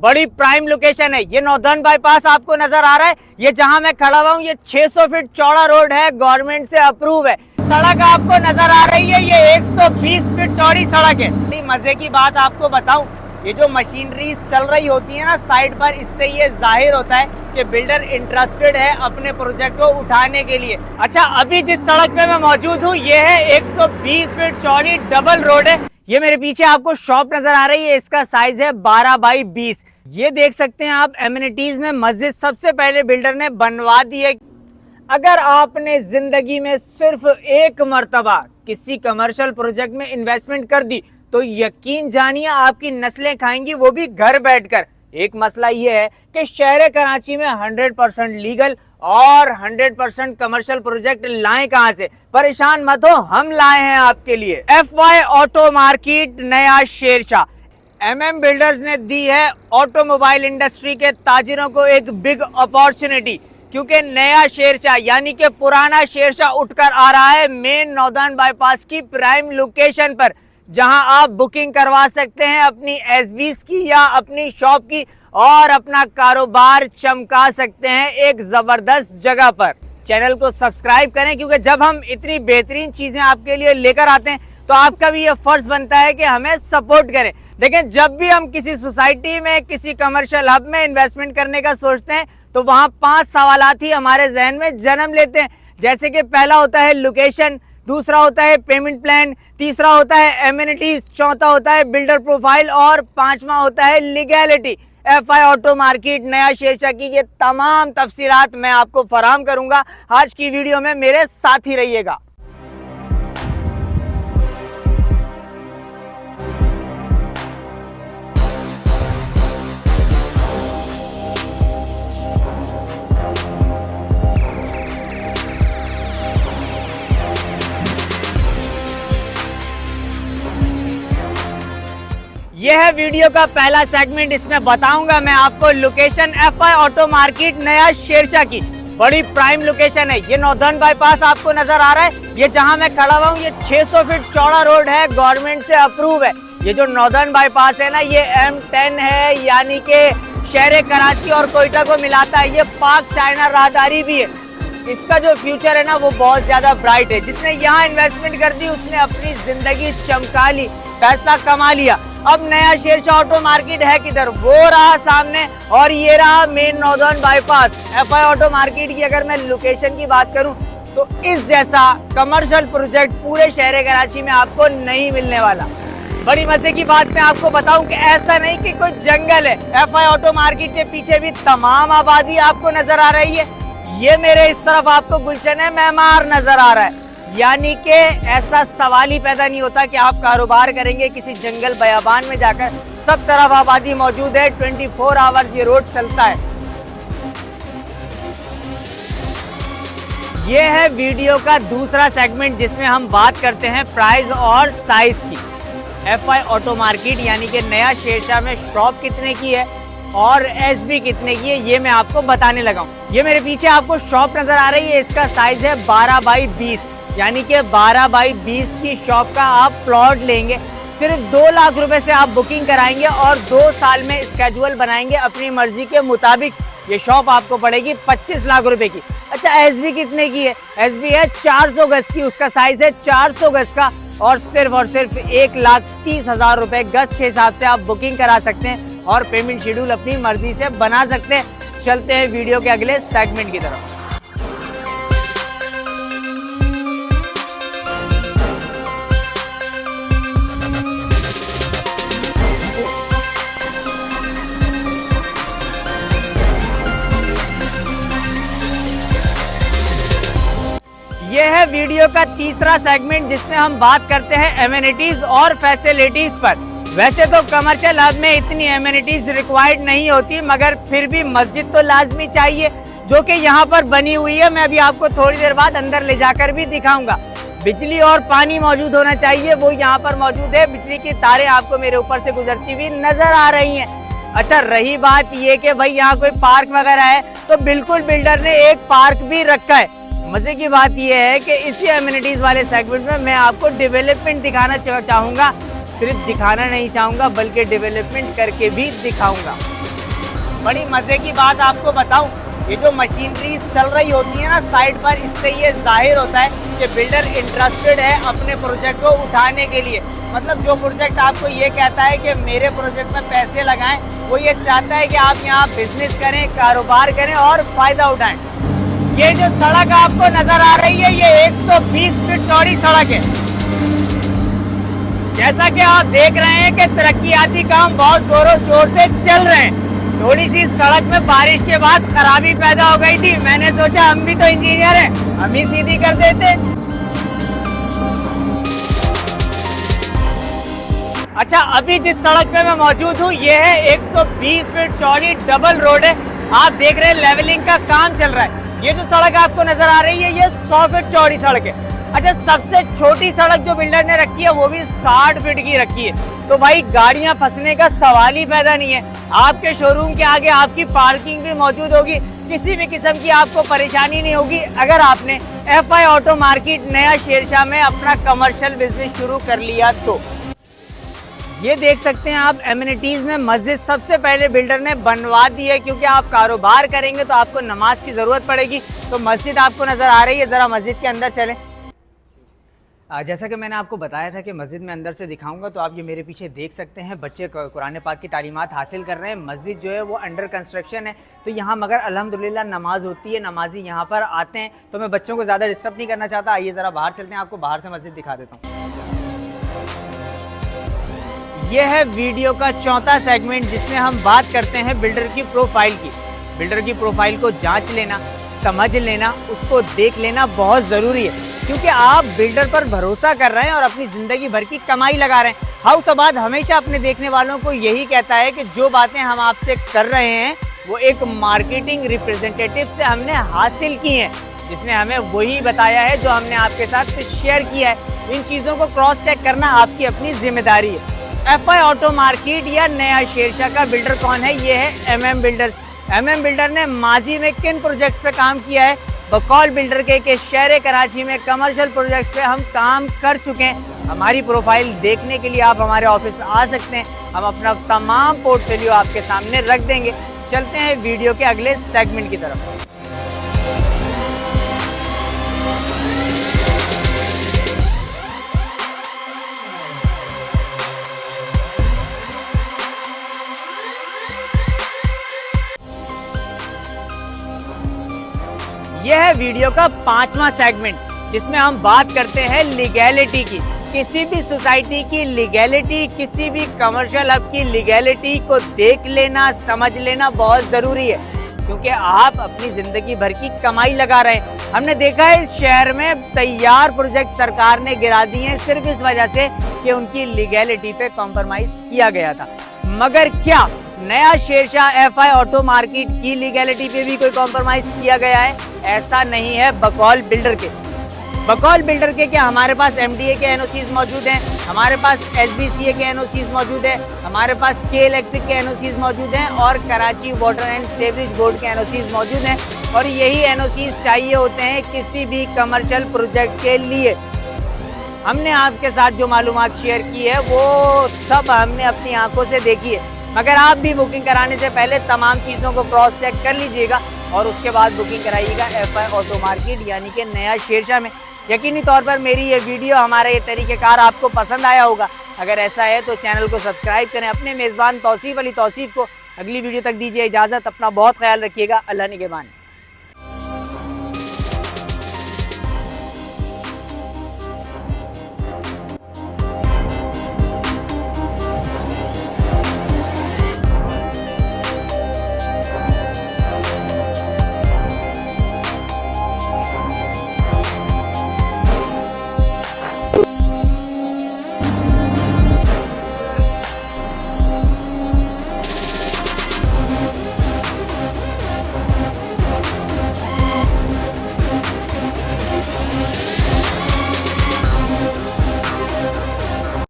बड़ी prime location है। ये नॉर्दर्न बाईपास आपको नजर आ रहा है। ये जहां मैं खड़ा हुआ हूँ ये 600 फीट चौड़ा रोड है, गवर्नमेंट से अप्रूव है। सड़क आपको नजर आ रही है, ये 120 फीट चौड़ी सड़क है। मजे की बात आपको बताऊं, ये जो मशीनरी चल रही होती है ना साइड पर, इससे ये जाहिर होता है कि बिल्डर इंटरेस्टेड है अपने प्रोजेक्ट को उठाने के लिए। अच्छा, अभी जिस सड़क पे मैं मौजूद हूँ ये है 120 फीट चौड़ी डबल रोड है। ये मेरे पीछे आपको शॉप नजर आ रही है, इसका साइज है 12 बाई 20। ये देख सकते हैं आप एमिनिटीज में मस्जिद सबसे पहले बिल्डर ने बनवा दी है। अगर आपने जिंदगी में सिर्फ एक मर्तबा किसी कमर्शियल प्रोजेक्ट में इन्वेस्टमेंट कर दी तो यकीन जानिए आपकी नस्लें खाएंगी, वो भी घर बैठकर। एक मसला ये है कि शहर कराची में 100% लीगल और 100% कमर्शियल प्रोजेक्ट लाएं कहां से? परेशान मत हो, हम लाए हैं आपके लिए। FY ऑटो मार्केट नया शेरशाह। MM बिल्डर्स ने दी है ऑटोमोबाइल इंडस्ट्री के ताजिरों को एक बिग अपॉर्चुनिटी, क्योंकि नया शेरशाह यानी कि पुराना शेरशाह उठकर आ रहा है मेन नॉर्दर्न बाईपास की प्राइम लोकेशन पर, जहां आप बुकिंग करवा सकते हैं अपनी SBs की या अपनी शॉप की और अपना कारोबार चमका सकते हैं एक जबरदस्त जगह पर। चैनल को सब्सक्राइब करें, क्योंकि जब हम इतनी बेहतरीन चीजें आपके लिए लेकर आते हैं तो आपका भी ये फर्ज बनता है कि हमें सपोर्ट करें। देखें, जब भी हम किसी सोसाइटी में किसी कमर्शियल हब में इन्वेस्टमेंट करने का सोचते हैं तो वहां 5 सवालात ही हमारे जहन में जन्म लेते हैं। जैसे कि पहला होता है लोकेशन, दूसरा होता है पेमेंट प्लान, तीसरा होता है एमिनिटीज, चौथा होता है बिल्डर प्रोफाइल और पांचवा होता है लीगैलिटी। FI ऑटो मार्केट नया शेरशाह की ये तमाम तफसीलात मैं आपको फराहम करूंगा। आज की वीडियो में मेरे साथ ही रहिएगा। यह है वीडियो का पहला सेगमेंट। इसमें बताऊंगा मैं आपको लोकेशन FI ऑटो मार्केट नया शेरशाह की। बड़ी प्राइम लोकेशन है। ये नॉर्दर्न बाईपास आपको नजर आ रहा है। ये जहां मैं खड़ा हुआ हूँ ये 600 फीट चौड़ा रोड है, गवर्नमेंट से अप्रूव है। ये जो नॉर्दर्न बाईपास है ना, ये M10 है, यानी कि शहर कराची और कोयटा को मिलाता है। ये पाक चाइना राहदारी भी है। इसका जो फ्यूचर है ना वो बहुत ज्यादा ब्राइट है। जिसने यहाँ इन्वेस्टमेंट कर दी उसने अपनी जिंदगी चमका ली, पैसा कमा लिया। अब नया शेरशाह ऑटो मार्केट है किधर? वो रहा सामने और ये रहा main northern bypass. FI auto market की अगर मैं लोकेशन की बात करूं तो इस जैसा कमर्शियल प्रोजेक्ट पूरे शहर कराची में आपको नहीं मिलने वाला। बड़ी मजे की बात मैं आपको बताऊं कि ऐसा नहीं कि कोई जंगल है। FI ऑटो मार्केट के पीछे भी तमाम आबादी आपको नजर आ रही है। ये मेरे इस तरफ आपको गुलशन है मेमार नजर आ रहा है। यानी कि ऐसा सवाल ही पैदा नहीं होता कि आप कारोबार करेंगे किसी जंगल बयाबान में जाकर। सब तरफ आबादी मौजूद है, 24 आवर्स ये रोड चलता है। ये है वीडियो का दूसरा सेगमेंट जिसमें हम बात करते हैं प्राइस और साइज की। FI ऑटो मार्केट यानी कि नया शेरशाह में शॉप कितने की है और SB कितने की है ये मैं आपको बताने लगा हूँ। ये मेरे पीछे आपको शॉप नजर आ रही है, इसका साइज है 12 बाई 20, यानी कि 12 बाई 20 की शॉप का आप प्लॉट लेंगे। सिर्फ 2 लाख रुपए से आप बुकिंग कराएंगे और 2 साल में स्केड्यूल बनाएंगे अपनी मर्जी के मुताबिक। ये शॉप आपको पड़ेगी 25 लाख रुपए की। अच्छा, SB कितने की है? SB है 400 गज की, उसका साइज है 400 गज का और सिर्फ 1,30,000 रुपए गज के हिसाब से आप बुकिंग करा सकते हैं और पेमेंट शेड्यूल अपनी मर्जी से बना सकते हैं। चलते हैं वीडियो के अगले सेगमेंट की तरफ। यह है वीडियो का तीसरा सेगमेंट जिसमें हम बात करते हैं एमिनिटीज और फैसिलिटीज पर। वैसे तो कमर्शियल हब में इतनी एमिनिटीज रिक्वायर्ड नहीं होती, मगर फिर भी मस्जिद तो लाजमी चाहिए, जो कि यहाँ पर बनी हुई है। मैं अभी आपको थोड़ी देर बाद अंदर ले जाकर भी दिखाऊंगा। बिजली और पानी मौजूद होना चाहिए, वो यहाँ पर मौजूद है। बिजली की तारें आपको मेरे ऊपर से गुजरती हुई नजर आ रही हैं। अच्छा, रही बात ये कि भाई यहाँ कोई पार्क वगैरह है तो बिल्कुल बिल्डर ने एक पार्क भी रखा है। मजे की बात यह है कि इसी एमिनिटीज वाले सेगमेंट में मैं आपको डेवलपमेंट दिखाना चाहूंगा। सिर्फ दिखाना नहीं चाहूंगा बल्कि डेवलपमेंट करके भी दिखाऊंगा। बड़ी मजे की बात आपको बताऊं, ये जो मशीनरी चल रही होती है ना साइड पर, इससे ये जाहिर होता है कि बिल्डर इंटरेस्टेड है अपने प्रोजेक्ट को उठाने के लिए। मतलब जो प्रोजेक्ट आपको ये कहता है कि मेरे प्रोजेक्ट में पैसे लगाएं, वो ये चाहता है कि आप यहाँ बिजनेस करें, कारोबार करें और फायदा उठाएं। ये जो सड़क आपको नजर आ रही है, ये 120 फीट चौड़ी सड़क है। जैसा कि आप देख रहे हैं कि तरक्कियाती काम बहुत जोरों शोर से चल रहे हैं। थोड़ी सी सड़क में बारिश के बाद खराबी पैदा हो गई थी, मैंने सोचा हम भी तो इंजीनियर हैं, हम ही सीधी कर देते। अच्छा, अभी जिस सड़क पे मैं मौजूद हूँ ये है 120 फीट चौड़ी डबल रोड है। आप देख रहे हैं लेवलिंग का काम चल रहा है। ये जो सड़क आपको नजर आ रही है ये 100 फीट चौड़ी सड़क है। अच्छा, सबसे छोटी सड़क जो बिल्डर ने रखी है वो भी 60 फीट की रखी है। तो भाई गाड़ियां फंसने का सवाल ही पैदा नहीं है। आपके शोरूम के आगे आपकी पार्किंग भी मौजूद होगी, किसी भी किस्म की आपको परेशानी नहीं होगी अगर आपने FI ऑटो मार्केट नया शेरशाह में अपना कमर्शियल बिजनेस शुरू कर लिया तो। ये देख सकते हैं आप एमिनिटीज में मस्जिद सबसे पहले बिल्डर ने बनवा दी है, क्योंकि आप कारोबार करेंगे तो आपको नमाज की जरूरत पड़ेगी। तो मस्जिद आपको नजर आ रही है, जरा मस्जिद के अंदर चलें। जैसा कि मैंने आपको बताया था कि मस्जिद में अंदर से दिखाऊंगा, तो आप ये मेरे पीछे देख सकते हैं बच्चे कुरान पाक की तालीमात हासिल कर रहे हैं। मस्जिद जो है वो अंडर कंस्ट्रक्शन है, तो यहाँ मगर अल्हम्दुलिल्लाह नमाज होती है, नमाजी यहाँ पर आते हैं। तो मैं बच्चों को ज़्यादा डिस्टर्ब नहीं करना चाहता, आइए ज़रा बाहर चलते हैं, आपको बाहर से मस्जिद दिखा देता हूँ। यह है वीडियो का चौथा सेगमेंट जिसमें हम बात करते हैं बिल्डर की प्रोफाइल की। बिल्डर की प्रोफाइल को जाँच लेना, समझ लेना, उसको देख लेना बहुत ज़रूरी है, क्योंकि आप बिल्डर पर भरोसा कर रहे हैं और अपनी ज़िंदगी भर की कमाई लगा रहे हैं। हाउस आबाद हमेशा अपने देखने वालों को यही कहता है कि जो बातें हम आपसे कर रहे हैं वो एक मार्केटिंग रिप्रेजेंटेटिव से हमने हासिल की हैं, जिसने हमें वही बताया है जो हमने आपके साथ शेयर किया है। इन चीज़ों को क्रॉस चेक करना आपकी अपनी जिम्मेदारी है। FI ऑटो मार्केट या नया शेरशाह का बिल्डर कौन है? ये है MM बिल्डर्स। MM बिल्डर ने माजी में किन प्रोजेक्ट्स पे काम किया है? बकौल बिल्डर के शहर कराची में कमर्शियल प्रोजेक्ट्स पे हम काम कर चुके हैं। हमारी प्रोफाइल देखने के लिए आप हमारे ऑफिस आ सकते हैं, हम अपना तमाम पोर्टफोलियो आपके सामने रख देंगे। चलते हैं वीडियो के अगले सेगमेंट की तरफ। यह है वीडियो का 5वां सेगमेंट, जिसमें हम बात करते हैं लीगैलिटी की। किसी भी सोसाइटी की लीगैलिटी, किसी भी कमर्शियल हब की लीगैलिटी को देख लेना, समझ लेना बहुत ज़रूरी है, क्योंकि आप अपनी ज़िंदगी भर की कमाई लगा रहे हैं। हमने देखा है इस शहर में तैयार प्रोजेक्ट सरकार ने गिरा दिए हैं सिर्फ इस वजह से कि उनकी लीगैलिटी पे कॉम्प्रोमाइज़ किया गया था। मगर क्या नया शेरशाह FI ऑटो मार्केट की लीगैलिटी पे भी कोई कॉम्प्रोमाइज़ किया गया है? ऐसा नहीं है। बकौल बिल्डर के क्या हमारे पास MDA के NOCs मौजूद हैं, हमारे पास SBCA के NOCs मौजूद है, हमारे पास के इलेक्ट्रिक के NOCs मौजूद हैं और Karachi water and sewerage board के NOCs मौजूद हैं। और यही NOCs चाहिए होते हैं किसी भी कमर्शियल प्रोजेक्ट के लिए। हमने आपके साथ जो मालूमात शेयर की है वो सब हमने अपनी आंखों से देखी है, मगर आप भी बुकिंग कराने से पहले तमाम चीज़ों को क्रॉस चेक कर लीजिएगा और उसके बाद बुकिंग कराइएगा FI ऑटो मार्केट यानी कि नया शेरशाह में। यकीनी तौर पर मेरी ये वीडियो, हमारा ये तरीक़ेकार आपको पसंद आया होगा। अगर ऐसा है तो चैनल को सब्सक्राइब करें। अपने मेज़बान तौसीफ़ अली तौसीफ़ को अगली वीडियो तक दीजिए इजाज़त। अपना बहुत ख्याल रखिएगा। अल्लाह निगहबान।